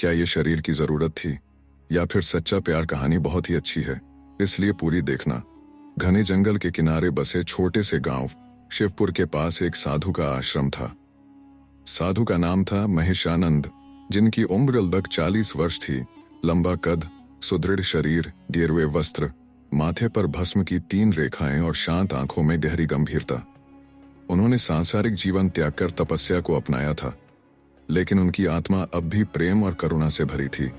क्या ये शरीर की जरूरत थी या फिर सच्चा प्यार? कहानी बहुत ही अच्छी है, इसलिए पूरी देखना। घने जंगल के किनारे बसे छोटे से गांव शिवपुर के पास एक साधु का आश्रम था। साधु का नाम था महेशानंद, जिनकी उम्र लगभग 40 वर्ष थी। लंबा कद, सुदृढ़ शरीर, गेरुए वस्त्र, माथे पर भस्म की 3 रेखाएं और शांत आंखों में गहरी गंभीरता। उन्होंने सांसारिक जीवन त्याग कर तपस्या को अपनाया था, लेकिन उनकी आत्मा अब भी प्रेम और करुणा से भरी थी।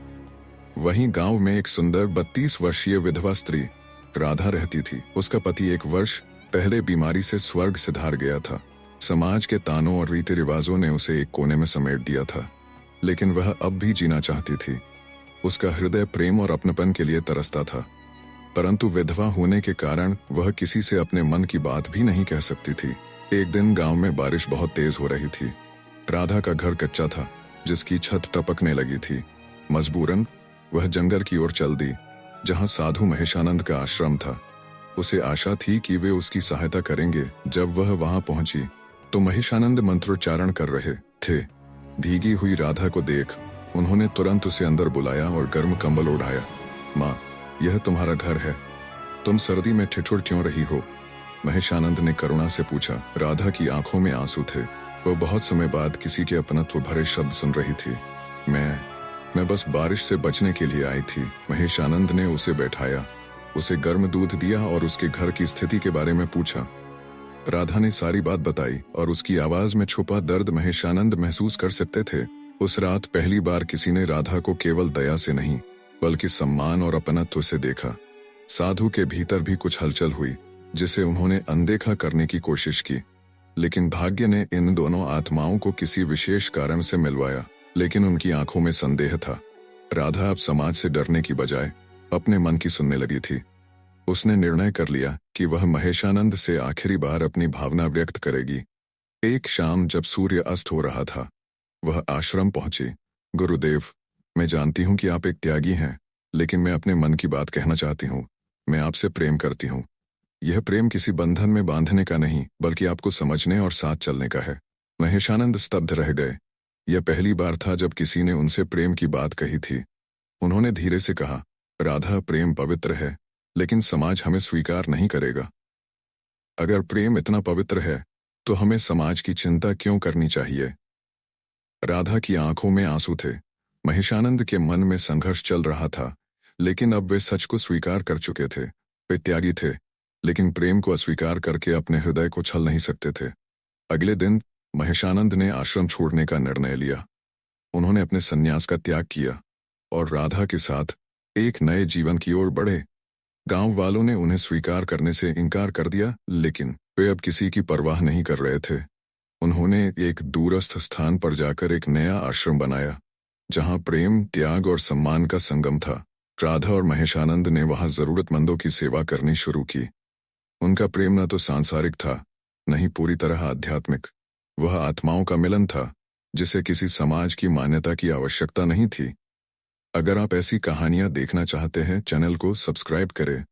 वहीं गांव में एक सुंदर 32 वर्षीय विधवा स्त्री राधा रहती थी। उसका पति 1 वर्ष पहले बीमारी से स्वर्ग सिधार गया था। समाज के तानों और रीति रिवाजों ने उसे एक कोने में समेट दिया था, लेकिन वह अब भी जीना चाहती थी। उसका हृदय प्रेम और अपनपन के लिए तरसता था, परंतु विधवा होने के कारण वह किसी से अपने मन की बात भी नहीं कह सकती थी। एक दिन गांव में बारिश बहुत तेज हो रही थी। राधा का घर कच्चा था, जिसकी छत टपकने लगी थी। मजबूरन वह जंगल की ओर चल दी, जहां साधु महेशानंद का आश्रम था। उसे आशा थी कि वे उसकी सहायता करेंगे। जब वह वहां पहुंची तो महेशानंद मंत्रोच्चारण कर रहे थे। भीगी हुई राधा को देख उन्होंने तुरंत उसे अंदर बुलाया और गर्म कंबल ओढ़ाया। माँ, यह तुम्हारा घर है, तुम सर्दी में ठिठुर क्यों रही हो? महेशानंद ने करुणा से पूछा। राधा की आंखों में आंसू थे। वह बहुत समय बाद किसी के अपनत्व भरे शब्द सुन रही थी। मैं बस बारिश से बचने के लिए आई थी। महेशानंद ने उसे बैठाया, उसे गर्म दूध दिया और उसके घर की स्थिति के बारे में पूछा। राधा ने सारी बात बताई और उसकी आवाज में छुपा दर्द महेशानंद महसूस कर सकते थे। उस रात पहली बार किसी ने राधा को केवल दया से नहीं, बल्कि सम्मान और अपनत्व से देखा। साधु के भीतर भी कुछ हलचल हुई, जिसे उन्होंने अनदेखा करने की कोशिश की, लेकिन भाग्य ने इन दोनों आत्माओं को किसी विशेष कारण से मिलवाया। लेकिन उनकी आंखों में संदेह था। राधा अब समाज से डरने की बजाय अपने मन की सुनने लगी थी। उसने निर्णय कर लिया कि वह महेशानंद से आखिरी बार अपनी भावना व्यक्त करेगी। एक शाम जब सूर्य अस्त हो रहा था, वह आश्रम पहुंची। गुरुदेव, मैं जानती हूं कि आप एक त्यागी हैं, लेकिन मैं अपने मन की बात कहना चाहती हूँ। मैं आपसे प्रेम करती हूँ। यह प्रेम किसी बंधन में बांधने का नहीं, बल्कि आपको समझने और साथ चलने का है। महेशानंद स्तब्ध रह गए। यह पहली बार था जब किसी ने उनसे प्रेम की बात कही थी। उन्होंने धीरे से कहा, राधा, प्रेम पवित्र है, लेकिन समाज हमें स्वीकार नहीं करेगा। अगर प्रेम इतना पवित्र है, तो हमें समाज की चिंता क्यों करनी चाहिए? राधा की आंखों में आंसू थे। महेशानंद के मन में संघर्ष चल रहा था, लेकिन अब वे सच को स्वीकार कर चुके थे। वे त्यागी थे, लेकिन प्रेम को अस्वीकार करके अपने हृदय को छल नहीं सकते थे। अगले दिन महेशानंद ने आश्रम छोड़ने का निर्णय लिया। उन्होंने अपने सन्यास का त्याग किया और राधा के साथ एक नए जीवन की ओर बढ़े। गांव वालों ने उन्हें स्वीकार करने से इनकार कर दिया, लेकिन वे अब किसी की परवाह नहीं कर रहे थे। उन्होंने एक दूरस्थ स्थान पर जाकर एक नया आश्रम बनाया, जहां प्रेम, त्याग और सम्मान का संगम था। राधा और महेशानंद ने वहां जरूरतमंदों की सेवा करनी शुरू की। उनका प्रेम न तो सांसारिक था, न ही पूरी तरह आध्यात्मिक। वह आत्माओं का मिलन था, जिसे किसी समाज की मान्यता की आवश्यकता नहीं थी। अगर आप ऐसी कहानियां देखना चाहते हैं, चैनल को सब्सक्राइब करें।